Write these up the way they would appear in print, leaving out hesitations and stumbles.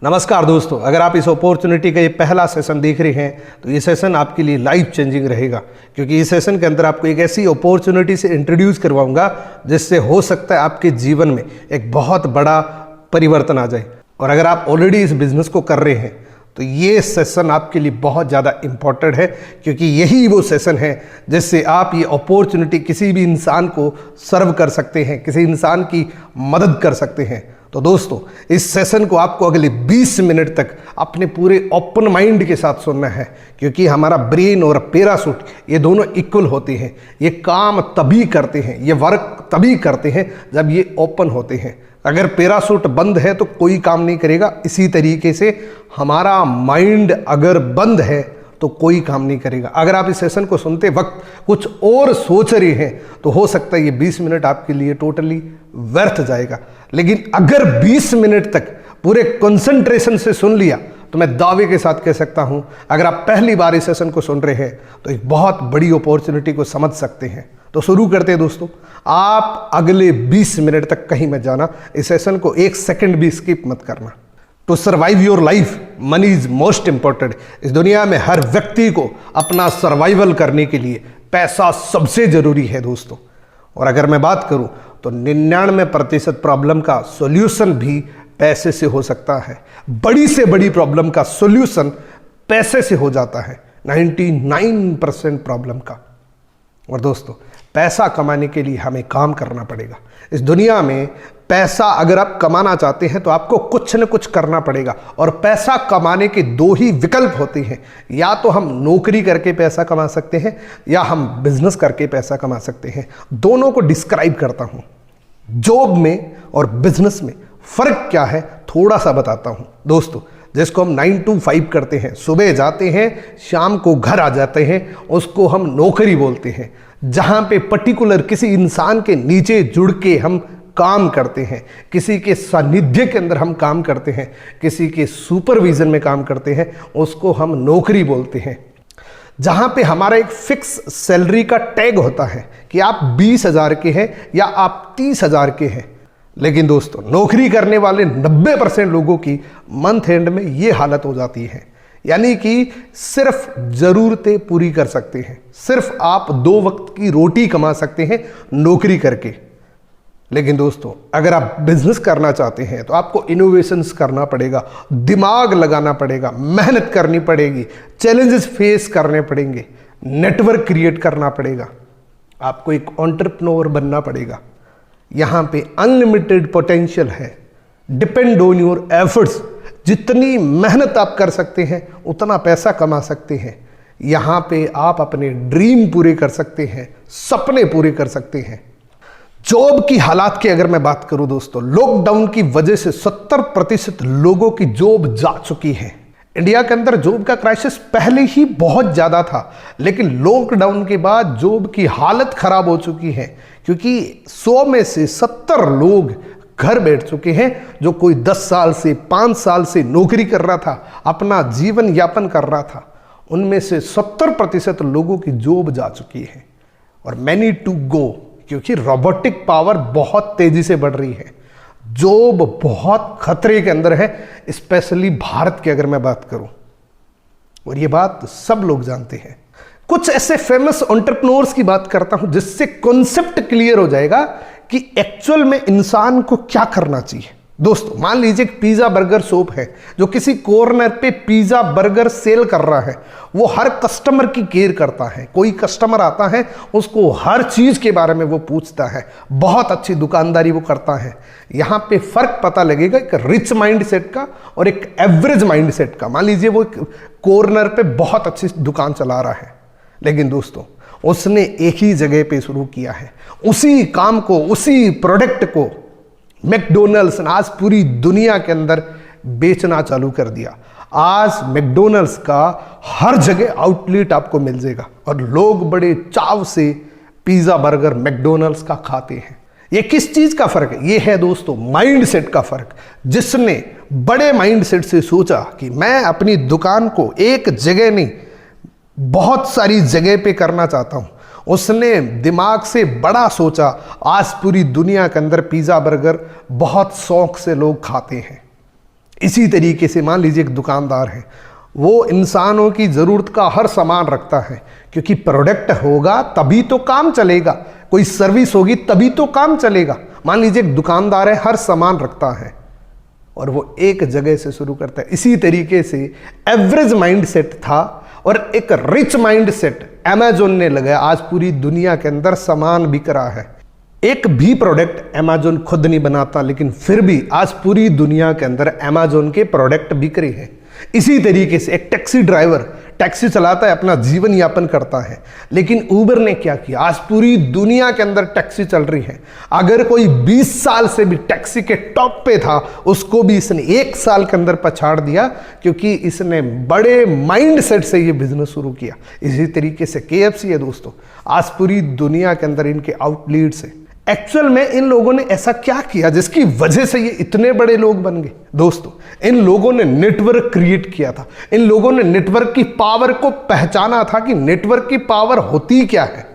नमस्कार दोस्तों, अगर आप इस अपॉर्चुनिटी का ये पहला सेशन देख रहे हैं तो ये सेशन आपके लिए लाइफ चेंजिंग रहेगा, क्योंकि इस सेशन के अंदर आपको एक ऐसी अपॉर्चुनिटी से इंट्रोड्यूस करवाऊंगा जिससे हो सकता है आपके जीवन में एक बहुत बड़ा परिवर्तन आ जाए। और अगर आप ऑलरेडी इस बिजनेस को कर रहे हैं तो ये सेशन आपके लिए बहुत ज़्यादा इम्पॉर्टेंट है, क्योंकि यही वो सेशन है जिससे आप ये अपॉर्चुनिटी किसी भी इंसान को सर्व कर सकते हैं, किसी इंसान की मदद कर सकते हैं। तो दोस्तों, इस सेशन को आपको अगले 20 मिनट तक अपने पूरे ओपन माइंड के साथ सुनना है, क्योंकि हमारा ब्रेन और पैराशूट ये दोनों इक्वल होते हैं। ये काम तभी करते हैं, ये वर्क तभी करते हैं जब ये ओपन होते हैं। अगर पैराशूट बंद है तो कोई काम नहीं करेगा। इसी तरीके से हमारा माइंड अगर बंद है तो कोई काम नहीं करेगा। अगर आप इस सेशन को सुनते वक्त कुछ और सोच रहे हैं तो हो सकता है ये 20 मिनट आपके लिए टोटली व्यर्थ जाएगा। लेकिन अगर 20 मिनट तक पूरे कंसंट्रेशन से सुन लिया तो मैं दावे के साथ कह सकता हूं, अगर आप पहली बार इस सेशन को सुन रहे हैं तो एक बहुत बड़ी अपॉर्चुनिटी को समझ सकते हैं। तो शुरू करते हैं दोस्तों। आप अगले 20 मिनट तक कहीं मत जाना, इस सेशन को 1 सेकंड भी स्किप मत करना। To survive your life money is most important. इस दुनिया में हर व्यक्ति को अपना सर्वाइवल करने के लिए पैसा सबसे जरूरी है दोस्तों। और अगर मैं बात करूं तो 99% प्रॉब्लम का सॉल्यूशन भी पैसे से हो सकता है। बड़ी से बड़ी प्रॉब्लम का सॉल्यूशन पैसे से हो जाता है, 99% प्रॉब्लम का। और दोस्तों, पैसा कमाने के लिए हमें काम करना पड़ेगा। इस दुनिया में पैसा अगर आप कमाना चाहते हैं तो आपको कुछ न कुछ करना पड़ेगा। और पैसा कमाने के 2 ही विकल्प होते हैं, या तो हम नौकरी करके पैसा कमा सकते हैं या हम बिजनेस करके पैसा कमा सकते हैं। दोनों को डिस्क्राइब करता हूं। जॉब में और बिजनेस में फर्क क्या है थोड़ा सा बताता हूं दोस्तों। जिसको हम 9 to 5 करते हैं, सुबह जाते हैं शाम को घर आ जाते हैं, उसको हम नौकरी बोलते हैं। जहां पे पर्टिकुलर किसी इंसान के नीचे जुड़ के हम काम करते हैं, किसी के सानिध्य के अंदर हम काम करते हैं, किसी के सुपरविजन में काम करते हैं, उसको हम नौकरी बोलते हैं। जहां पे हमारा एक फिक्स सैलरी का टैग होता है कि आप 20,000 के हैं या आप 30,000 के हैं। लेकिन दोस्तों, नौकरी करने वाले 90% लोगों की मंथ एंड में ये हालत हो जाती है, यानी कि सिर्फ ज़रूरतें पूरी कर सकते हैं, सिर्फ आप 2 वक्त की रोटी कमा सकते हैं नौकरी करके। लेकिन दोस्तों, अगर आप बिजनेस करना चाहते हैं तो आपको इनोवेशंस करना पड़ेगा, दिमाग लगाना पड़ेगा, मेहनत करनी पड़ेगी, चैलेंजेस फेस करने पड़ेंगे, नेटवर्क क्रिएट करना पड़ेगा, आपको एक एंटरप्रेन्योर बनना पड़ेगा। यहाँ पे अनलिमिटेड पोटेंशियल है। Depend on your efforts. जितनी मेहनत आप कर सकते हैं उतना पैसा कमा सकते हैं। यहाँ पे आप अपने ड्रीम पूरे कर सकते हैं, सपने पूरे कर सकते हैं। जॉब की हालात की अगर मैं बात करूं दोस्तों, लॉकडाउन की वजह से 70% लोगों की जॉब जा चुकी है। इंडिया के अंदर जॉब का क्राइसिस पहले ही बहुत ज़्यादा था, लेकिन लॉकडाउन के बाद जॉब की हालत खराब हो चुकी है, क्योंकि 100 में से 70 लोग घर बैठ चुके हैं। जो कोई 10 साल से 5 साल से नौकरी कर रहा था, अपना जीवन यापन कर रहा था, उनमें से 70% लोगों की जॉब जा चुकी है। और मैनी टू गो, क्योंकि रोबोटिक पावर बहुत तेजी से बढ़ रही है। जॉब बहुत खतरे के अंदर है, स्पेशली भारत की अगर मैं बात करूं, और ये बात सब लोग जानते हैं। कुछ ऐसे फेमस एंटरप्रेन्योर्स की बात करता हूं जिससे कॉन्सेप्ट क्लियर हो जाएगा कि एक्चुअल में इंसान को क्या करना चाहिए। दोस्तों, मान लीजिए एक पिज्जा बर्गर शॉप है जो किसी कॉर्नर पे पिज्जा बर्गर सेल कर रहा है। वो हर कस्टमर की केयर करता है। कोई कस्टमर आता है, उसको हर चीज के बारे में वो पूछता है। बहुत अच्छी दुकानदारी वो करता है। यहाँ पे फर्क पता लगेगा एक रिच माइंड सेट का और एक एवरेज माइंड सेट का। मान लीजिए वो कॉर्नर पे बहुत अच्छी दुकान चला रहा है, लेकिन दोस्तों उसने एक ही जगह पे शुरू किया है। उसी काम को, उसी प्रोडक्ट को मैकडोनल्ड्स ने आज पूरी दुनिया के अंदर बेचना चालू कर दिया। आज मैकडोनल्ड्स का हर जगह आउटलेट आपको मिल जाएगा और लोग बड़े चाव से पिज्जा बर्गर मैकडोनल्ड्स का खाते हैं। ये किस चीज का फर्क है? ये है दोस्तों माइंडसेट का फर्क। जिसने बड़े माइंडसेट से सोचा कि मैं अपनी दुकान को एक जगह नहीं बहुत सारी जगह पे करना चाहता हूं, उसने दिमाग से बड़ा सोचा। आज पूरी दुनिया के अंदर पिज्जा बर्गर बहुत शौक से लोग खाते हैं। इसी तरीके से मान लीजिए एक दुकानदार है, वो इंसानों की ज़रूरत का हर सामान रखता है, क्योंकि प्रोडक्ट होगा तभी तो काम चलेगा, कोई सर्विस होगी तभी तो काम चलेगा। मान लीजिए एक दुकानदार है, हर सामान रखता है और वो एक जगह से शुरू करता है। इसी तरीके से एवरेज माइंडसेट था और एक रिच माइंडसेट अमेजोन ने लगाया। आज पूरी दुनिया के अंदर सामान बिक रहा है। एक भी प्रोडक्ट अमेजोन खुद नहीं बनाता, लेकिन फिर भी आज पूरी दुनिया के अंदर अमेजोन के प्रोडक्ट बिक रहे हैं। इसी तरीके से एक टैक्सी ड्राइवर टैक्सी चलाता है, अपना जीवन यापन करता है, लेकिन उबर ने क्या किया, आज पूरी दुनिया के अंदर टैक्सी चल रही है। अगर कोई 20 साल से भी टैक्सी के टॉप पे था, उसको भी इसने 1 साल के अंदर पछाड़ दिया, क्योंकि इसने बड़े माइंडसेट से ये बिजनेस शुरू किया। इसी तरीके से KFC है दोस्तों, आज पूरी दुनिया के अंदर इनके आउटलेट्स है। एक्चुअल में इन लोगों ने ऐसा क्या किया जिसकी वजह से ये इतने बड़े लोग बन गए? दोस्तों, इन लोगों ने नेटवर्क क्रिएट किया था। इन लोगों ने नेटवर्क की पावर को पहचाना था कि नेटवर्क की पावर होती क्या है।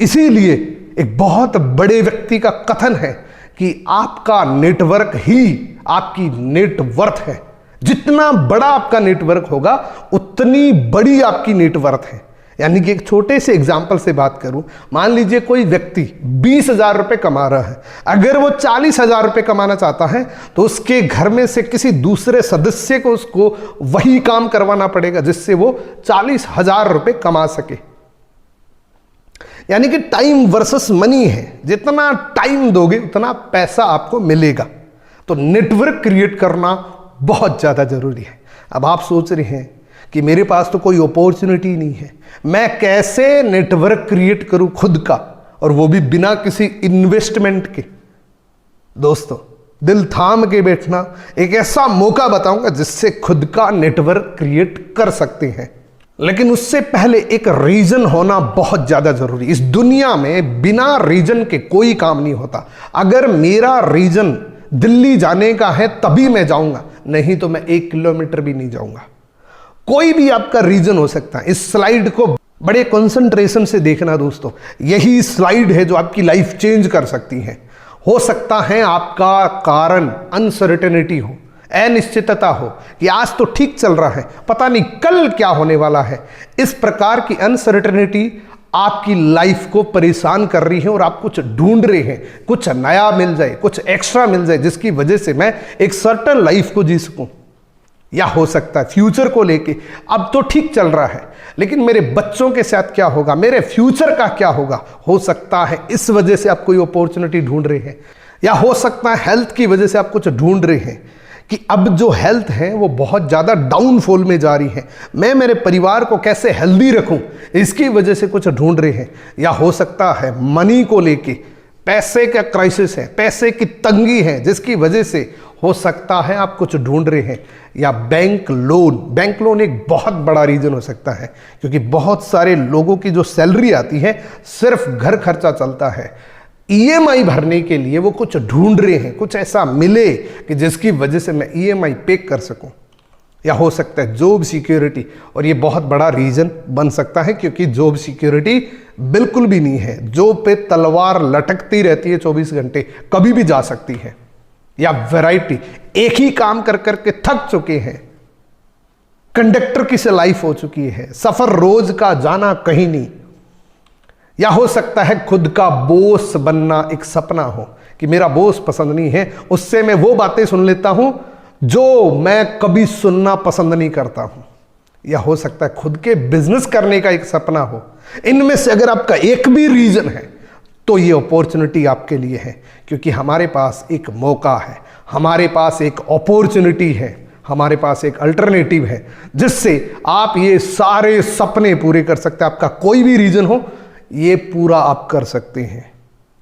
इसीलिए एक बहुत बड़े व्यक्ति का कथन है कि आपका नेटवर्क ही आपकी नेटवर्थ है। जितना बड़ा आपका नेटवर्क होगा, उतनी बड़ी आपकी नेटवर्थ है। यानी कि एक छोटे से एग्जाम्पल से बात करूं, मान लीजिए कोई व्यक्ति 20,000 रुपये कमा रहा है। अगर वो 40,000 रुपये कमाना चाहता है तो उसके घर में से किसी दूसरे सदस्य को उसको वही काम करवाना पड़ेगा जिससे वो 40,000 रुपये कमा सके। यानी कि टाइम वर्सेस मनी है, जितना टाइम दोगे उतना पैसा आपको मिलेगा। तो नेटवर्क क्रिएट करना बहुत ज़्यादा जरूरी है। अब आप सोच रहे हैं कि मेरे पास तो कोई अपॉर्चुनिटी नहीं है, मैं कैसे नेटवर्क क्रिएट करूं खुद का, और वो भी बिना किसी इन्वेस्टमेंट के। दोस्तों, दिल थाम के बैठना, एक ऐसा मौका बताऊंगा जिससे खुद का नेटवर्क क्रिएट कर सकते हैं। लेकिन उससे पहले एक रीजन होना बहुत ज्यादा जरूरी। इस दुनिया में बिना रीजन के कोई काम नहीं होता। अगर मेरा रीजन दिल्ली जाने का है तभी मैं जाऊंगा, नहीं तो मैं 1 किलोमीटर भी नहीं जाऊंगा। कोई भी आपका रीजन हो सकता है। इस स्लाइड को बड़े कंसंट्रेशन से देखना दोस्तों, यही स्लाइड है जो आपकी लाइफ चेंज कर सकती है। हो सकता है आपका कारण अनसर्टेनिटी हो, अनिश्चितता हो कि आज तो ठीक चल रहा है, पता नहीं कल क्या होने वाला है। इस प्रकार की अनसर्टेनिटी आपकी लाइफ को परेशान कर रही है और आप कुछ ढूंढ रहे हैं, कुछ नया मिल जाए, कुछ एक्स्ट्रा मिल जाए, जिसकी वजह से मैं एक सर्टेन लाइफ को जी सकूं। या हो सकता है फ्यूचर को लेके, अब तो ठीक चल रहा है लेकिन मेरे बच्चों के साथ क्या होगा, मेरे फ्यूचर का क्या होगा। हो सकता है इस वजह से आप कोई अपॉर्चुनिटी ढूंढ रहे हैं, या हो सकता है हेल्थ की वजह से आप कुछ ढूंढ रहे हैं कि अब जो हेल्थ है वो बहुत ज़्यादा डाउनफॉल में जा रही है, मैं मेरे परिवार को कैसे हेल्दी रखूं, इसकी वजह से कुछ ढूंढ रहे हैं। या हो सकता है मनी को लेके पैसे का क्राइसिस है, पैसे की तंगी है, जिसकी वजह से हो सकता है आप कुछ ढूंढ रहे हैं। या बैंक लोन एक बहुत बड़ा रीजन हो सकता है, क्योंकि बहुत सारे लोगों की जो सैलरी आती है सिर्फ घर खर्चा चलता है, EMI भरने के लिए वो कुछ ढूंढ रहे हैं, कुछ ऐसा मिले कि जिसकी वजह से मैं EMI पे कर सकूं। या हो सकता है जॉब सिक्योरिटी, और ये बहुत बड़ा रीजन बन सकता है क्योंकि जॉब सिक्योरिटी बिल्कुल भी नहीं है। जॉब पे तलवार लटकती रहती है 24 घंटे, कभी भी जा सकती है। या वैरायटी, एक ही काम कर करके थक चुके हैं, कंडक्टर की से लाइफ हो चुकी है, सफर रोज का जाना कहीं नहीं। या हो सकता है खुद का बॉस बनना एक सपना हो कि मेरा बॉस पसंद नहीं है, उससे मैं वो बातें सुन लेता हूं जो मैं कभी सुनना पसंद नहीं करता हूं। या हो सकता है खुद के बिजनेस करने का एक सपना हो। इनमें से अगर आपका एक भी रीजन है तो ये अपॉर्चुनिटी आपके लिए है, क्योंकि हमारे पास एक मौका है, हमारे पास एक अपॉर्चुनिटी है, हमारे पास एक अल्टरनेटिव है जिससे आप ये सारे सपने पूरे कर सकते हैं। आपका कोई भी रीजन हो, ये पूरा आप कर सकते हैं,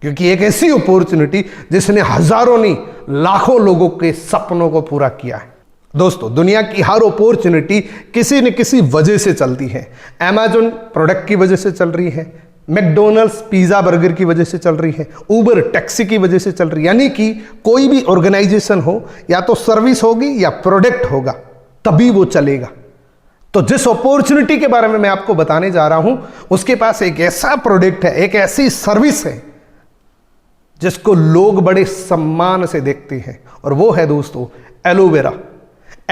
क्योंकि एक ऐसी अपॉर्चुनिटी जिसने हजारों नहीं लाखों लोगों के सपनों को पूरा किया है। दोस्तों, दुनिया की हर अपॉर्चुनिटी किसी न किसी वजह से चलती है। अमेजोन प्रोडक्ट की वजह से चल रही है, मैकडोनल्ड्स पिज़्ज़ा बर्गर की वजह से चल रही है, उबर टैक्सी की वजह से चल रही है। यानी कि कोई भी ऑर्गेनाइजेशन हो, या तो सर्विस होगी या प्रोडक्ट होगा, तभी वो चलेगा। तो जिस अपॉर्चुनिटी के बारे में मैं आपको बताने जा रहा हूं, उसके पास एक ऐसा प्रोडक्ट है, एक ऐसी सर्विस है जिसको लोग बड़े सम्मान से देखते हैं, और वो है दोस्तों एलोवेरा।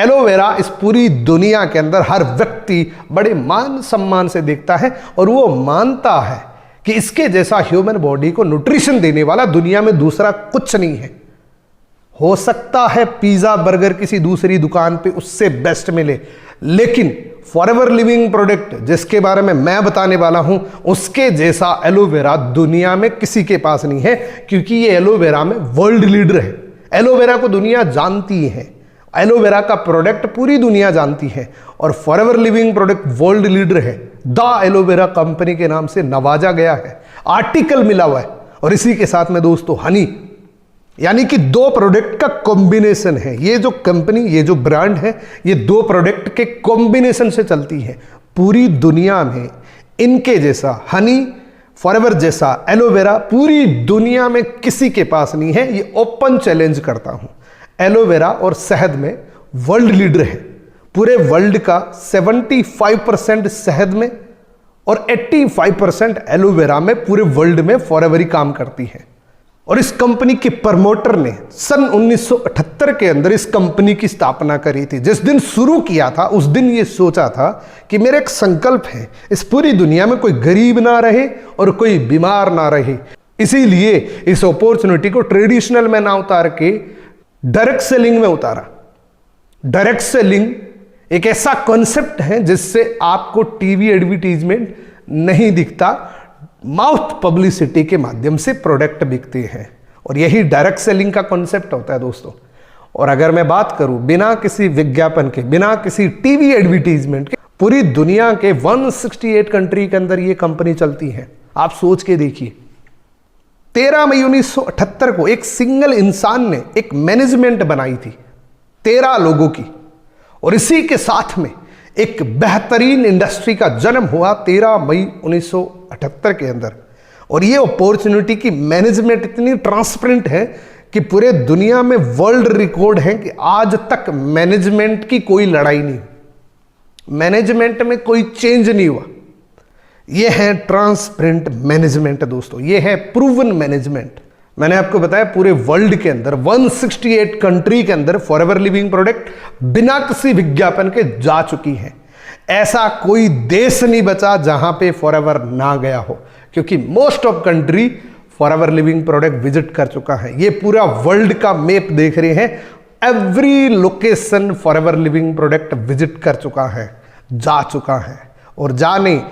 एलोवेरा इस पूरी दुनिया के अंदर हर व्यक्ति बड़े मान सम्मान से देखता है और वो मानता है कि इसके जैसा ह्यूमन बॉडी को न्यूट्रिशन देने वाला दुनिया में दूसरा कुछ नहीं है। हो सकता है पिज्जा बर्गर किसी दूसरी दुकान पे उससे बेस्ट मिले, लेकिन फॉरएवर लिविंग प्रोडक्ट जिसके बारे में मैं बताने वाला हूं उसके जैसा एलोवेरा दुनिया में किसी के पास नहीं है, क्योंकि ये एलोवेरा में वर्ल्ड लीडर है। एलोवेरा को दुनिया जानती है, एलोवेरा का प्रोडक्ट पूरी दुनिया जानती है और forever living product world leader है। द एलोवेरा कंपनी के नाम से नवाजा गया है, आर्टिकल मिला हुआ है। और इसी के साथ में दोस्तों हनी, यानी कि दो प्रोडक्ट का कॉम्बिनेशन है। ये जो कंपनी, ये जो ब्रांड है, ये दो प्रोडक्ट के कॉम्बिनेशन से चलती है। पूरी दुनिया में इनके जैसा हनी, फॉरएवर जैसा एलोवेरा पूरी दुनिया में किसी के पास नहीं है। ये ओपन चैलेंज करता हूं। एलोवेरा और शहद में वर्ल्ड लीडर है। पूरे वर्ल्ड का 75% शहद में और 85% एलोवेरा में पूरे वर्ल्ड में फॉरएवर ही काम करती है। और इस कंपनी के प्रमोटर ने सन 1978 के अंदर इस कंपनी की स्थापना करी थी। जिस दिन शुरू किया था उस दिन ये सोचा था कि मेरा एक संकल्प है, इस पूरी दुनिया में कोई गरीब ना रहे और कोई बीमार ना रहे। इसीलिए इस अपॉर्चुनिटी को ट्रेडिशनल में ना उतार के डायरेक्ट सेलिंग में उतारा। डायरेक्ट सेलिंग एक ऐसा कॉन्सेप्ट है जिससे आपको टीवी एडवर्टीजमेंट नहीं दिखता, माउथ पब्लिसिटी के माध्यम से प्रोडक्ट बिकते हैं और यही डायरेक्ट सेलिंग का कॉन्सेप्ट होता है दोस्तों। और अगर मैं बात करूं बिना किसी विज्ञापन के, बिना किसी टीवी एडवर्टीजमेंट के, पूरी दुनिया के 168 कंट्री के अंदर ये कंपनी चलती है। आप सोच के देखिए, 13 मई 1978 को एक सिंगल इंसान ने एक मैनेजमेंट बनाई थी 13 लोगों की, और इसी के साथ में एक बेहतरीन इंडस्ट्री का जन्म हुआ 13 मई 1978 के अंदर। और ये अपॉर्चुनिटी की मैनेजमेंट इतनी ट्रांसपेरेंट है कि पूरे दुनिया में वर्ल्ड रिकॉर्ड है कि आज तक मैनेजमेंट की कोई लड़ाई नहीं, मैनेजमेंट में कोई चेंज नहीं हुआ। ये है ट्रांसपेरेंट मैनेजमेंट दोस्तों, ये है प्रूवन मैनेजमेंट। मैंने आपको बताया पूरे वर्ल्ड के अंदर 168 कंट्री के अंदर फॉरएवर लिविंग प्रोडक्ट बिना किसी विज्ञापन के जा चुकी है। ऐसा कोई देश नहीं बचा जहां पे फॉरएवर ना गया हो, क्योंकि most of country forever living product visit कर चुका है। ये पूरा वर्ल्ड का मैप देख रहे हैं, every location forever living product visit कर चुका है, जा चुका है। और जाने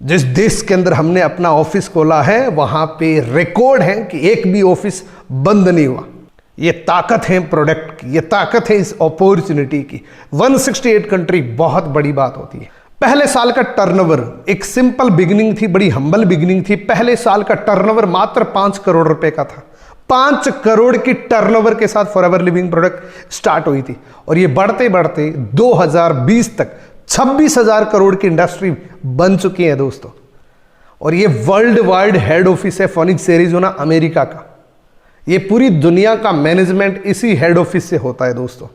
जिस देश के अंदर हमने अपना ऑफिस खोला है वहां पे रिकॉर्ड है कि एक भी ऑफिस बंद नहीं हुआ। ये ताकत है प्रोडक्ट की, ये ताकत है इस अपॉर्चुनिटी की। 168 कंट्री बहुत बड़ी बात होती है। पहले साल का टर्नओवर एक सिंपल बिगिनिंग थी, बड़ी हम्बल बिगिनिंग थी। पहले साल का टर्नओवर मात्र 5 करोड़ रुपए का था। 5 करोड़ की टर्नओवर के साथ फॉरएवर लिविंग प्रोडक्ट स्टार्ट हुई थी और ये बढ़ते बढ़ते 2020 तक 26,000 करोड़ की इंडस्ट्री बन चुकी है दोस्तों। और ये वर्ल्ड वाइड हेड ऑफिस है फोनिक्स एरिजोना अमेरिका का। ये पूरी दुनिया का मैनेजमेंट इसी हेड ऑफिस से होता है दोस्तों।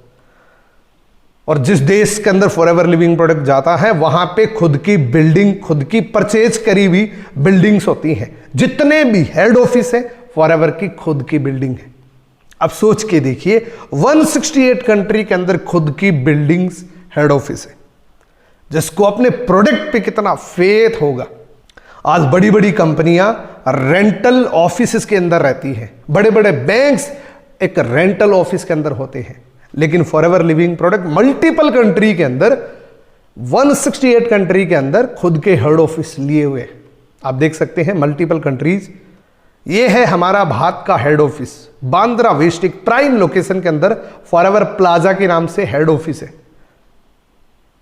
और जिस देश के अंदर फॉरएवर लिविंग प्रोडक्ट जाता है वहां पे खुद की बिल्डिंग, खुद की परचेज करी हुई बिल्डिंग्स होती हैं। जितने भी हेड ऑफिस है फॉरएवर की खुद की बिल्डिंग है। अब सोच के देखिए 168 कंट्री के अंदर खुद की बिल्डिंग्स हेड ऑफिस है, जिसको अपने प्रोडक्ट पे कितना फेथ होगा। आज बड़ी बड़ी कंपनियां रेंटल ऑफिस के अंदर रहती हैं, बड़े बड़े बैंक्स एक रेंटल ऑफिस के अंदर होते हैं, लेकिन forever living product multiple country के अंदर 168 कंट्री के अंदर खुद के हेड ऑफिस लिए हुए। आप देख सकते हैं मल्टीपल कंट्रीज। ये है हमारा भारत का हेड ऑफिस, बांद्रा वेस्ट एक प्राइम लोकेशन के अंदर फॉरएवर प्लाजा के नाम से हेड ऑफिस है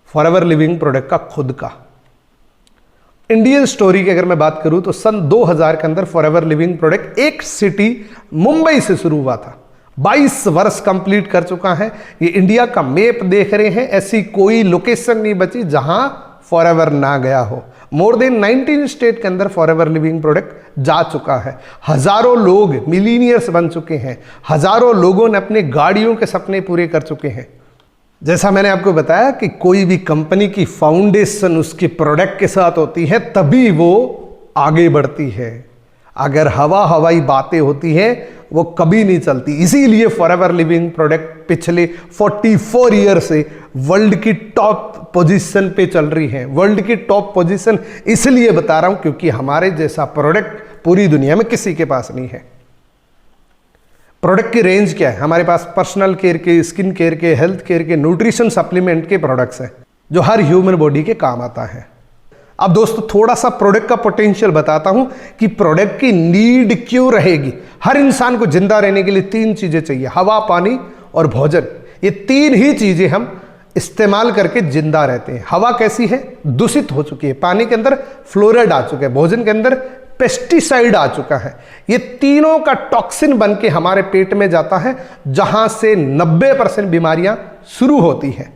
फॉरएवर लिविंग प्रोडक्ट का खुद का। इंडियन स्टोरी की अगर मैं बात करूं तो सन 2000 के अंदर फॉरएवर लिविंग प्रोडक्ट एक सिटी मुंबई से शुरू हुआ था। 22 वर्ष कंप्लीट कर चुका है। ये इंडिया का मैप देख रहे हैं, ऐसी कोई लोकेशन नहीं बची जहां फॉरएवर ना गया हो। मोर देन 19 स्टेट के अंदर फॉरएवर लिविंग प्रोडक्ट जा चुका है। हजारों लोग मिलीनियर्स बन चुके हैं, हजारों लोगों ने अपने गाड़ियों के सपने पूरे कर चुके हैं। जैसा मैंने आपको बताया कि कोई भी कंपनी की फाउंडेशन उसके प्रोडक्ट के साथ होती है तभी वो आगे बढ़ती है। अगर हवाई बातें होती हैं वो कभी नहीं चलती। इसीलिए फॉरएवर लिविंग प्रोडक्ट पिछले 44 ईयर से वर्ल्ड की टॉप पोजीशन पे चल रही है। वर्ल्ड की टॉप पोजीशन इसलिए बता रहा हूं क्योंकि हमारे जैसा प्रोडक्ट पूरी दुनिया में किसी के पास नहीं है। प्रोडक्ट की रेंज क्या है? हमारे पास पर्सनल केयर के, स्किन केयर के, हेल्थ केयर के, न्यूट्रिशन सप्लीमेंट के प्रोडक्ट्स हैं जो हर ह्यूमन बॉडी के काम आता है। अब दोस्तों थोड़ा सा प्रोडक्ट का पोटेंशियल बताता हूं कि प्रोडक्ट की नीड क्यों रहेगी। हर इंसान को जिंदा रहने के लिए 3 चीजें चाहिए, हवा, पानी और भोजन। ये 3 ही चीजें हम इस्तेमाल करके जिंदा रहते हैं। हवा कैसी है? दूषित हो चुकी है। पानी के अंदर फ्लोराइड आ चुका है। भोजन के अंदर पेस्टिसाइड आ चुका है। ये तीनों का टॉक्सिन बन के हमारे पेट में जाता है, जहां से 90% बीमारियां शुरू होती हैं।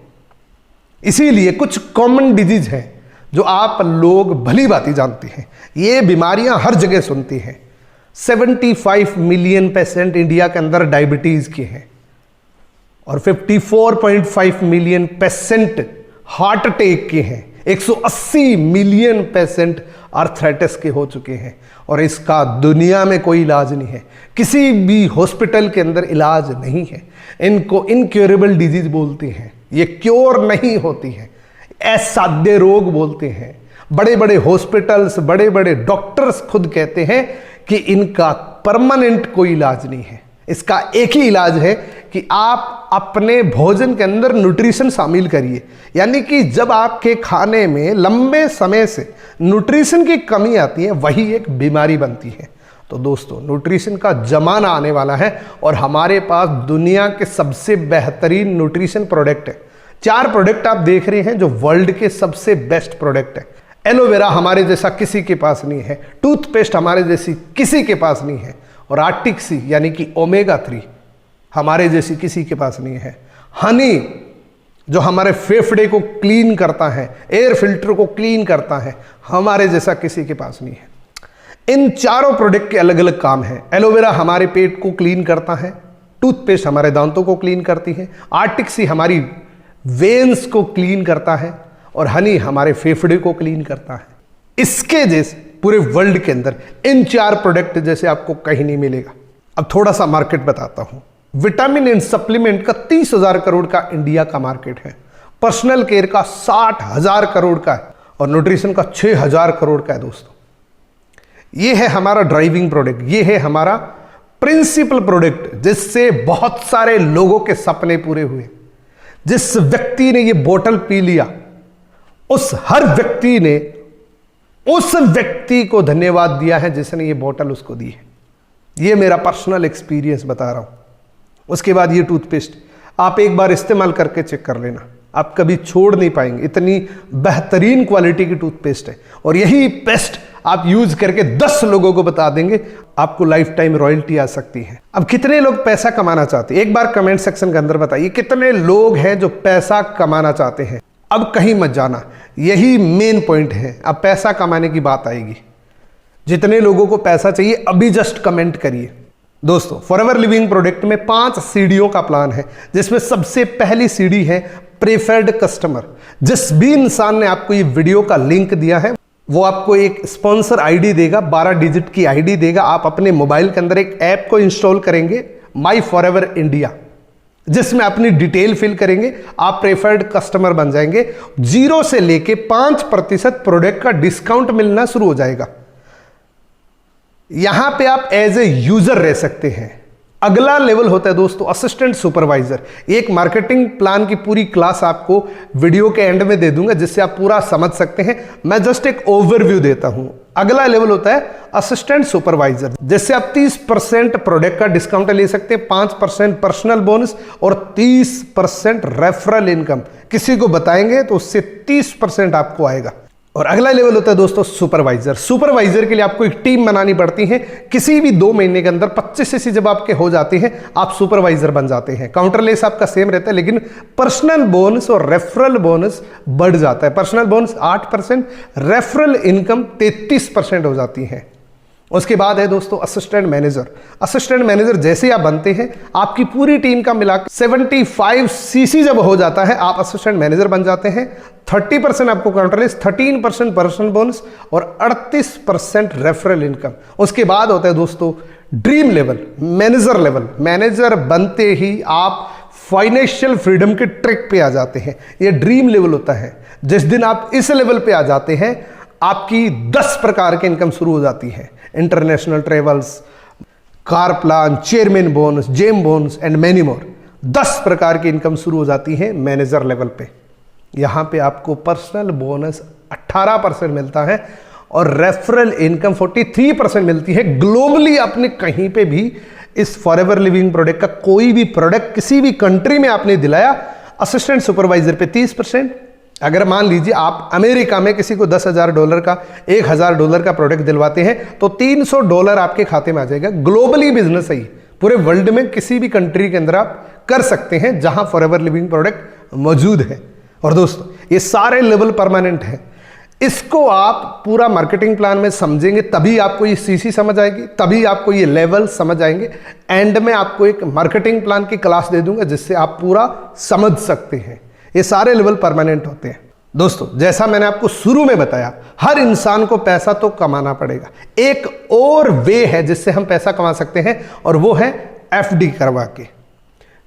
इसीलिए कुछ कॉमन डिजीज हैं जो आप लोग भली भांति जानते हैं। ये बीमारियां हर जगह सुनती हैं। 75 मिलियन पेशेंट इंडिया के अंदर डायबिटीज के हैं और 54.5 मिलियन पेशेंट हार्ट अटैक के हैं। 180 मिलियन पेशेंट आर्थराइटिस के हो चुके हैं और इसका दुनिया में कोई इलाज नहीं है। किसी भी हॉस्पिटल के अंदर इलाज नहीं है। इनको इनक्योरेबल डिजीज बोलते हैं। ये क्योर नहीं होती है, असाध्य रोग बोलते हैं। बड़े बड़े हॉस्पिटल्स, बड़े बड़े डॉक्टर्स खुद कहते हैं कि इनका परमानेंट कोई इलाज नहीं है। इसका एक ही इलाज है कि आप अपने भोजन के अंदर न्यूट्रिशन शामिल करिए। यानी कि जब आपके खाने में लंबे समय से न्यूट्रिशन की कमी आती है, वही एक बीमारी बनती है। तो दोस्तों न्यूट्रिशन का जमाना आने वाला है और हमारे पास दुनिया के सबसे बेहतरीन न्यूट्रिशन प्रोडक्ट है। 4 प्रोडक्ट आप देख रहे हैं जो वर्ल्ड के सबसे बेस्ट प्रोडक्ट है। एलोवेरा हमारे जैसा किसी के पास नहीं है। टूथपेस्ट हमारे जैसी किसी के पास नहीं है। और आर्टिक सी यानी कि ओमेगा 3 हमारे जैसी किसी के पास नहीं है। हनी जो हमारे फेफड़े को क्लीन करता है, एयर फिल्टर को क्लीन करता है, हमारे जैसा किसी के पास नहीं है। इन चारों प्रोडक्ट के अलग अलग काम हैं। एलोवेरा हमारे पेट को क्लीन करता है, टूथपेस्ट हमारे दांतों को क्लीन करती है, आर्टिक सी हमारी वेन्स को क्लीन करता है और हनी हमारे फेफड़े को क्लीन करता है। इसके जैसे पूरे वर्ल्ड के अंदर इन 4 प्रोडक्ट जैसे आपको कहीं नहीं मिलेगा। अब थोड़ा सा मार्केट बताता हूं। विटामिन एंड सप्लीमेंट का 30,000 करोड़ का इंडिया का मार्केट है। पर्सनल केयर का 60,000 करोड़ का है और न्यूट्रिशन का 6,000 करोड़ का है। दोस्तों ये है हमारा ड्राइविंग प्रोडक्ट, ये है हमारा प्रिंसिपल प्रोडक्ट जिससे बहुत सारे लोगों के सपने पूरे हुए। जिस व्यक्ति ने ये बोतल पी लिया, उस हर व्यक्ति ने उस व्यक्ति को धन्यवाद दिया है जिसने ये बोतल उसको दी है। ये मेरा पर्सनल एक्सपीरियंस बता रहा हूं। उसके बाद ये टूथपेस्ट आप एक बार इस्तेमाल करके चेक कर लेना, आप कभी छोड़ नहीं पाएंगे। इतनी बेहतरीन क्वालिटी की टूथपेस्ट है और यही पेस्ट आप यूज करके 10 लोगों को बता देंगे, आपको लाइफ टाइम रॉयल्टी आ सकती है। अब कितने लोग पैसा कमाना चाहते हैं, एक बार कमेंट सेक्शन के अंदर बताइए कितने लोग हैं जो पैसा कमाना चाहते हैं। अब कहीं मत जाना, यही मेन पॉइंट है। अब पैसा कमाने की बात आएगी। जितने लोगों को पैसा चाहिए अभी जस्ट कमेंट करिए। दोस्तों फॉरएवर लिविंग प्रोडक्ट में 5 सीढ़ियों का प्लान है, जिसमें सबसे पहली सीढ़ी है प्रेफर्ड कस्टमर। जिस भी इंसान ने आपको ये वीडियो का लिंक दिया है वो आपको एक स्पॉन्सर आईडी देगा, 12 डिजिट की आईडी देगा। आप अपने मोबाइल के अंदर एक ऐप को इंस्टॉल करेंगे, माई फॉरएवर इंडिया, जिसमें अपनी डिटेल फिल करेंगे, आप प्रेफर्ड कस्टमर बन जाएंगे। 0 से लेके 5% प्रोडक्ट का डिस्काउंट मिलना शुरू हो जाएगा। यहां पे आप एज ए यूजर रह सकते हैं। अगला लेवल होता है दोस्तों असिस्टेंट सुपरवाइजर। एक मार्केटिंग प्लान की पूरी क्लास आपको वीडियो के एंड में दे दूंगा जिससे आप पूरा समझ सकते हैं। मैं जस्ट एक ओवरव्यू देता हूं। अगला लेवल होता है असिस्टेंट सुपरवाइजर, जिससे आप 30% प्रोडक्ट का डिस्काउंट ले सकते हैं, 5% पर्सनल बोनस और 30% रेफरल इनकम। किसी को बताएंगे तो उससे 30% आपको आएगा। और अगला लेवल होता है दोस्तों सुपरवाइजर। सुपरवाइजर के लिए आपको एक टीम बनानी पड़ती है। किसी भी 2 महीने के अंदर 25 ऐसी जब आपके हो जाते हैं आप सुपरवाइजर बन जाते हैं। काउंटर लेस आपका सेम रहता है, लेकिन पर्सनल बोनस और रेफरल बोनस बढ़ जाता है। पर्सनल बोनस 8%, रेफरल इनकम 33% हो जाती है। उसके बाद है दोस्तों असिस्टेंट मैनेजर। असिस्टेंट मैनेजर जैसे आप बनते हैं, आपकी पूरी टीम का मिलाकर 75 सीसी जब हो जाता है, आप असिस्टेंट मैनेजर बन जाते हैं। 30% आपको कॉन्ट्रैक्ट, 13% पर्सनल बोनस और 38% रेफरल इनकम। उसके बाद होता है दोस्तों dream level, manager level. Manager बनते ही आप फाइनेंशियल फ्रीडम के ट्रैक पे आ जाते हैं। ये ड्रीम लेवल होता है। जिस दिन आप इस लेवल पे आ जाते हैं, आपकी 10 प्रकार की इनकम शुरू हो जाती है। International travels, car plan, chairman bonus, gem bonus and many more. 10 प्रकार की इनकम शुरू हो जाती है मैनेजर लेवल पे। यहां पे आपको पर्सनल बोनस 18% मिलता है और रेफरल इनकम 43% मिलती है। ग्लोबली आपने कहीं पे भी इस फॉरएवर लिविंग प्रोडक्ट का कोई भी प्रोडक्ट किसी भी कंट्री में आपने दिलाया, असिस्टेंट सुपरवाइजर पे 30%। अगर मान लीजिए आप अमेरिका में किसी को $10,000 का, $1,000 का प्रोडक्ट दिलवाते हैं तो $300 आपके खाते में आ जाएगा। ग्लोबली बिजनेस है, पूरे वर्ल्ड में किसी भी कंट्री के अंदर आप कर सकते हैं जहां फॉरएवर लिविंग प्रोडक्ट मौजूद है। और दोस्तों ये सारे लेवल परमानेंट है। इसको आप पूरा मार्केटिंग प्लान में समझेंगे तभी आपको ये सीसी समझ आएगी, तभी आपको ये लेवल समझ आएंगे। एंड में आपको एक मार्केटिंग प्लान की क्लास दे दूंगा जिससे आप पूरा समझ सकते हैं। ये सारे लेवल परमानेंट होते हैं। दोस्तों जैसा मैंने आपको शुरू में बताया, हर इंसान को पैसा तो कमाना पड़ेगा। एक और वे है जिससे हम पैसा कमा सकते हैं और वो है एफडी करवा के,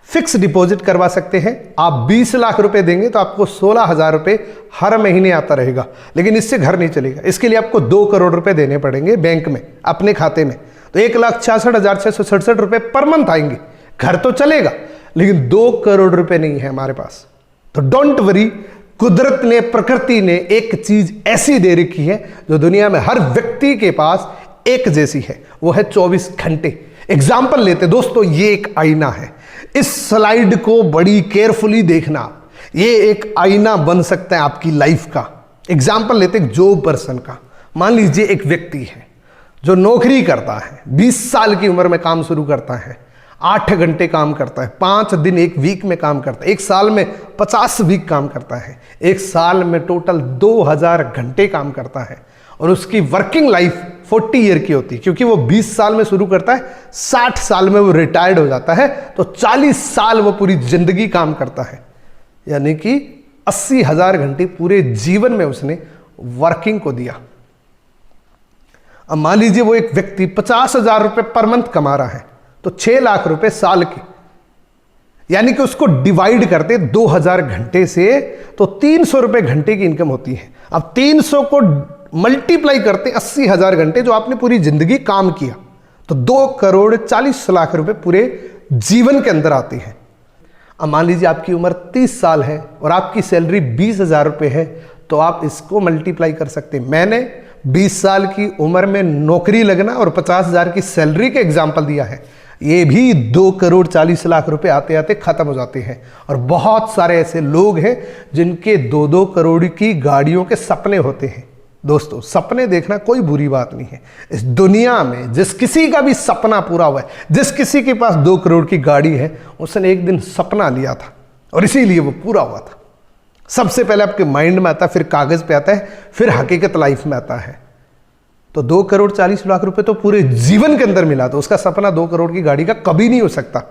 फिक्स डिपॉजिट करवा सकते हैं। आप 20 लाख रुपए देंगे तो आपको 16,000 रुपए हर महीने आता रहेगा। लेकिन इससे घर नहीं चलेगा, इसके लिए आपको 2 करोड़ रुपए देने पड़ेंगे बैंक में, अपने खाते में। तो 1,66,667 रुपए पर मंथ आएंगे। घर तो चलेगा लेकिन 2 करोड़ रुपए नहीं है हमारे पास। तो डोंट वरी, कुदरत ने, प्रकृति ने एक चीज ऐसी दे रखी है जो दुनिया में हर व्यक्ति के पास एक जैसी है, वो है 24 घंटे। एग्जाम्पल लेते दोस्तों, ये एक आईना है। इस स्लाइड को बड़ी केयरफुली देखना, ये एक आईना बन सकता है आपकी लाइफ का। एग्जाम्पल लेते एक जॉब पर्सन का। मान लीजिए एक व्यक्ति है जो नौकरी करता है, 20 साल की उम्र में काम शुरू करता है, 8 घंटे काम करता है, 5 दिन एक वीक में काम करता है, एक साल में 50 वीक काम करता है, एक साल में टोटल 2000 घंटे काम करता है। और उसकी वर्किंग लाइफ 40 ईयर की होती है, क्योंकि वो 20 साल में शुरू करता है, 60 साल में वो रिटायर्ड हो जाता है, तो 40 साल वो पूरी जिंदगी काम करता है। यानी कि 80,000 घंटे पूरे जीवन में उसने वर्किंग को दिया। अब मान लीजिए वो एक व्यक्ति 50,000 रुपए पर मंथ कमा रहा है, तो 6 लाख रुपए साल के, यानी कि उसको डिवाइड करते 2000 घंटे से तो 300 रुपए घंटे की इनकम होती है। अब 300 को मल्टीप्लाई करते 80,000 घंटे जो आपने पूरी जिंदगी काम किया, तो 2 करोड़ 40 लाख रुपए पूरे जीवन के अंदर आते हैं। अब मान लीजिए आपकी उम्र 30 साल है और आपकी सैलरी 20,000 रुपए है, तो आप इसको मल्टीप्लाई कर सकते हैं। मैंने 20 साल की उम्र में नौकरी लगना और 50,000 की सैलरी के एग्जाम्पल दिया है। ये भी 2 करोड़ 40 लाख रुपए आते आते खत्म हो जाते हैं। और बहुत सारे ऐसे लोग हैं जिनके 2-2 करोड़ की गाड़ियों के सपने होते हैं। दोस्तों सपने देखना कोई बुरी बात नहीं है। इस दुनिया में जिस किसी का भी सपना पूरा हुआ है, जिस किसी के पास 2 करोड़ की गाड़ी है, उसने एक दिन सपना लिया था और इसीलिए वो पूरा हुआ था। सबसे पहले आपके माइंड में आता है, फिर कागज पे आता है, फिर हकीकत लाइफ में आता है। तो 2 करोड़ 40 लाख रुपए तो पूरे जीवन के अंदर मिला, तो उसका सपना 2 करोड़ की गाड़ी का कभी नहीं हो सकता।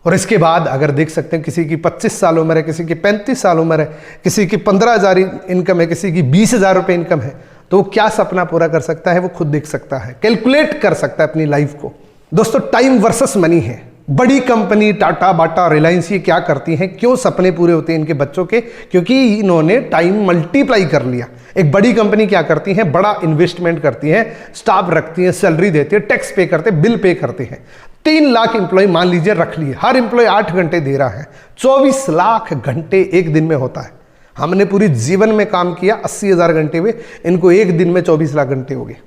और इसके बाद अगर देख सकते हैं किसी की 25 साल उम्र है, किसी की 35 साल उम्र है, किसी की 15,000 इनकम है, किसी की 20,000 रुपए इनकम है, तो वो क्या सपना पूरा कर सकता है वो खुद देख सकता है, कैलकुलेट कर सकता है अपनी लाइफ को। दोस्तों टाइम वर्सेस मनी है। बड़ी कंपनी टाटा, बाटा, रिलायंस ये क्या करती हैं, क्यों सपने पूरे होते हैं इनके बच्चों के? क्योंकि इन्होंने टाइम मल्टीप्लाई कर लिया। एक बड़ी कंपनी क्या करती है, बड़ा इन्वेस्टमेंट करती है, स्टाफ रखती है, सैलरी देती है, टैक्स पे करते हैं, बिल पे करते हैं। 3 लाख एम्प्लॉय मान लीजिए रख लिए, हर एम्प्लॉय 8 घंटे दे रहा है, 24 लाख घंटे एक दिन में होता है। हमने पूरी जीवन में काम किया 80,000 घंटे में, इनको एक दिन में 24 लाख घंटे हो गए।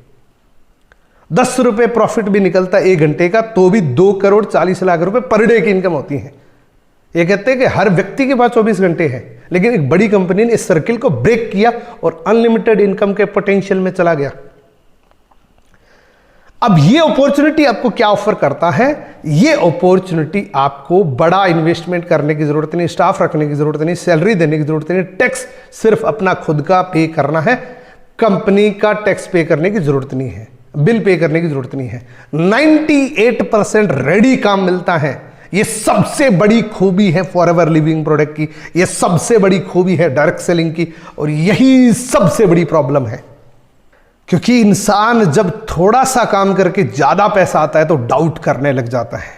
10 रुपए प्रॉफिट भी निकलता 1 घंटे का, तो भी 2 करोड़ 40 लाख रुपए पर डे की इनकम होती है। ये कहते हैं कि हर व्यक्ति के पास 24 घंटे हैं, लेकिन एक बड़ी कंपनी ने इस सर्किल को ब्रेक किया और अनलिमिटेड इनकम के पोटेंशियल में चला गया। अब ये अपॉर्चुनिटी आपको क्या ऑफर करता है? ये अपॉर्चुनिटी आपको बड़ा इन्वेस्टमेंट करने की जरूरत नहीं, स्टाफ रखने की जरूरत नहीं, सैलरी देने की जरूरत नहीं, टैक्स सिर्फ अपना खुद का पे करना है, कंपनी का टैक्स पे करने की जरूरत नहीं है। बिल पे करने की जरूरत नहीं है। 98% रेडी काम मिलता है। ये सबसे बड़ी खूबी है फॉरएवर लिविंग प्रोडक्ट की, ये सबसे बड़ी खूबी है डायरेक्ट सेलिंग की, और यही सबसे बड़ी प्रॉब्लम है। क्योंकि इंसान जब थोड़ा सा काम करके ज्यादा पैसा आता है तो डाउट करने लग जाता है।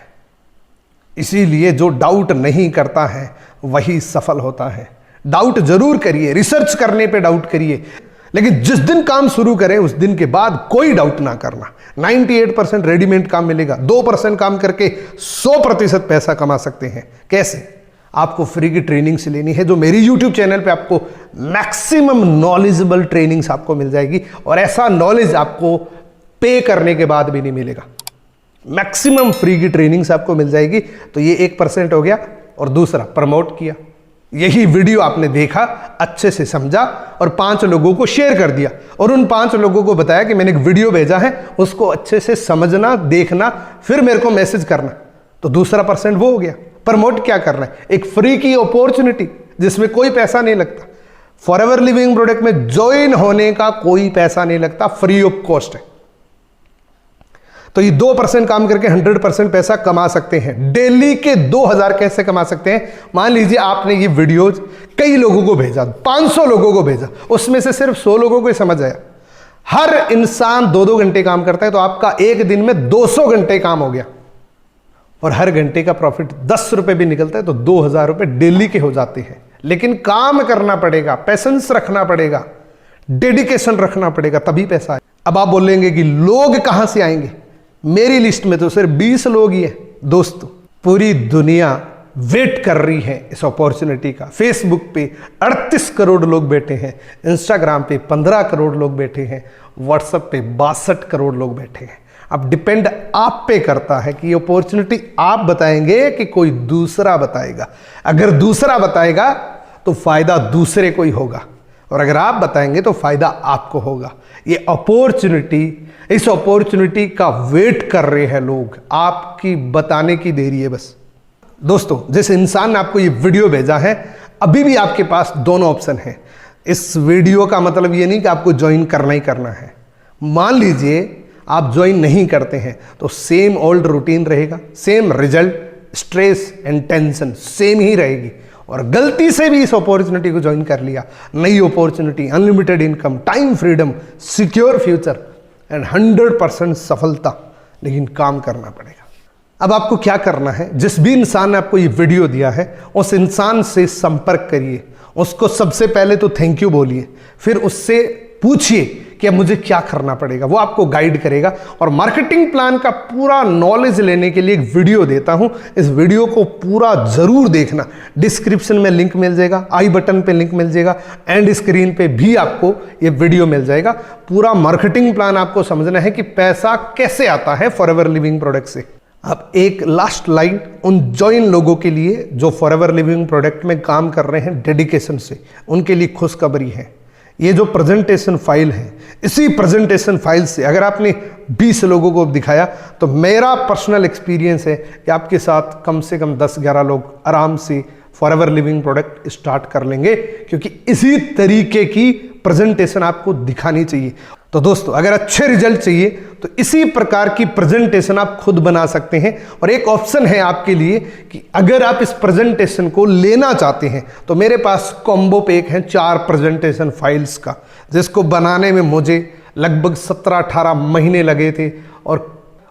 इसीलिए जो डाउट नहीं करता है वही सफल होता है। डाउट जरूर करिए, रिसर्च करने पे डाउट करिए, लेकिन जिस दिन काम शुरू करें उस दिन के बाद कोई डाउट ना करना। 98% रेडीमेड काम मिलेगा। 2% काम करके 100% पैसा कमा सकते हैं। कैसे? आपको फ्री की ट्रेनिंग से लेनी है, जो मेरी YouTube चैनल पे आपको मैक्सिमम नॉलेजेबल ट्रेनिंग्स आपको मिल जाएगी, और ऐसा नॉलेज आपको पे करने के बाद भी नहीं मिलेगा। मैक्सिमम फ्री की ट्रेनिंग्स आपको मिल जाएगी। तो ये 1% हो गया। और दूसरा, प्रमोट किया। यही वीडियो आपने देखा, अच्छे से समझा और 5 लोगों को शेयर कर दिया, और उन 5 लोगों को बताया कि मैंने एक वीडियो भेजा है, उसको अच्छे से समझना, देखना, फिर मेरे को मैसेज करना। तो दूसरा % वो हो गया। प्रमोट क्या कर रहा है? एक फ्री की अपॉर्चुनिटी जिसमें कोई पैसा नहीं लगता। फॉरएवर लिविंग प्रोडक्ट में ज्वाइन होने का कोई पैसा नहीं लगता, फ्री ऑफ कॉस्ट है। तो ये 2% काम करके 100% पैसा कमा सकते हैं। डेली के 2000 कैसे कमा सकते हैं? मान लीजिए आपने ये वीडियोज कई लोगों को भेजा, 500 लोगों को भेजा, उसमें से सिर्फ 100 लोगों को ही समझ आया। हर इंसान 2-2 घंटे काम करता है, तो आपका एक दिन में 200 घंटे काम हो गया, और हर घंटे का प्रॉफिट 10 रुपए भी निकलता है, तो 2000 रुपए डेली के हो जाते हैं। लेकिन काम करना पड़ेगा, पैसेंस रखना पड़ेगा, डेडिकेशन रखना पड़ेगा, तभी पैसा आए। अब आप बोलेंगे कि लोग कहां से आएंगे? मेरी लिस्ट में तो सिर्फ 20 लोग ही हैं। दोस्तों, पूरी दुनिया वेट कर रही है इस अपॉर्चुनिटी का। फेसबुक पे 38 करोड़ लोग बैठे हैं, इंस्टाग्राम पे 15 करोड़ लोग बैठे हैं, व्हाट्सएप पे 62 करोड़ लोग बैठे हैं। अब डिपेंड आप पे करता है कि ये अपॉर्चुनिटी आप बताएंगे कि कोई दूसरा बताएगा। अगर दूसरा बताएगा तो फायदा दूसरे को ही होगा, और अगर आप बताएंगे तो फायदा आपको होगा। ये अपॉर्चुनिटी, इस अपॉर्चुनिटी का वेट कर रहे हैं लोग, आपकी बताने की देरी है बस। दोस्तों, जिस इंसान ने आपको ये वीडियो भेजा है, अभी भी आपके पास दोनों ऑप्शन हैं। इस वीडियो का मतलब ये नहीं कि आपको ज्वाइन करना ही करना है। मान लीजिए आप ज्वाइन नहीं करते हैं तो सेम ओल्ड रूटीन रहेगा, same result, stress and tension same ही रहेगी। और गलती से भी इस अपॉर्चुनिटी को ज्वाइन कर लिया, नई opportunity, unlimited income, time freedom, secure future and 100% सफलता, लेकिन काम करना पड़ेगा। अब आपको क्या करना है? जिस भी इंसान ने आपको ये वीडियो दिया है, उस इंसान से संपर्क करिए, उसको सबसे पहले तो थैंक यू बोलिए, फिर उससे पूछिए कि अब मुझे क्या करना पड़ेगा। वो आपको गाइड करेगा। और मार्केटिंग प्लान का पूरा नॉलेज लेने के लिए एक वीडियो देता हूं, इस वीडियो को पूरा जरूर देखना। डिस्क्रिप्शन में लिंक मिल जाएगा, आई बटन पे लिंक मिल जाएगा, एंड स्क्रीन पे भी आपको ये वीडियो मिल जाएगा। पूरा मार्केटिंग प्लान आपको समझना है कि पैसा कैसे आता है फॉरएवर लिविंग प्रोडक्ट से। अब एक लास्ट लाइन उन ज्वाइन लोगों के लिए जो फॉरएवर लिविंग प्रोडक्ट में काम कर रहे हैं डेडिकेशन से, उनके लिए खुशखबरी है। ये जो प्रेजेंटेशन फाइल है, इसी प्रेजेंटेशन फाइल से अगर आपने 20 लोगों को दिखाया तो मेरा पर्सनल एक्सपीरियंस है कि आपके साथ कम से कम 10-11 लोग आराम से फॉरएवर लिविंग प्रोडक्ट स्टार्ट कर लेंगे, क्योंकि इसी तरीके की प्रेजेंटेशन आपको दिखानी चाहिए। तो दोस्तों, अगर अच्छे रिजल्ट चाहिए तो इसी प्रकार की प्रेजेंटेशन आप खुद बना सकते हैं। और एक ऑप्शन है आपके लिए कि अगर आप इस प्रेजेंटेशन को लेना चाहते हैं तो मेरे पास कॉम्बो पैक है 4 प्रेजेंटेशन फाइल्स का, जिसको बनाने में मुझे लगभग 17-18 महीने लगे थे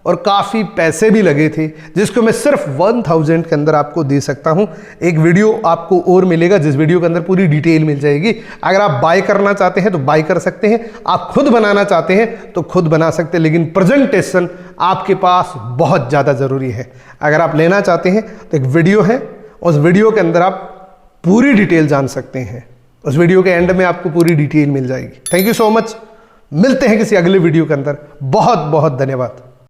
और काफ़ी पैसे भी लगे थे, जिसको मैं सिर्फ 1000 के अंदर आपको दे सकता हूं। एक वीडियो आपको और मिलेगा जिस वीडियो के अंदर पूरी डिटेल मिल जाएगी। अगर आप बाय करना चाहते हैं तो बाय कर सकते हैं, आप खुद बनाना चाहते हैं तो खुद बना सकते हैं, लेकिन प्रेजेंटेशन आपके पास बहुत ज़्यादा ज़रूरी है। अगर आप लेना चाहते हैं तो एक वीडियो है, उस वीडियो के अंदर आप पूरी डिटेल जान सकते हैं। उस वीडियो के एंड में आपको पूरी डिटेल मिल जाएगी। Thank you so much. मिलते हैं किसी अगले वीडियो के अंदर। बहुत बहुत धन्यवाद।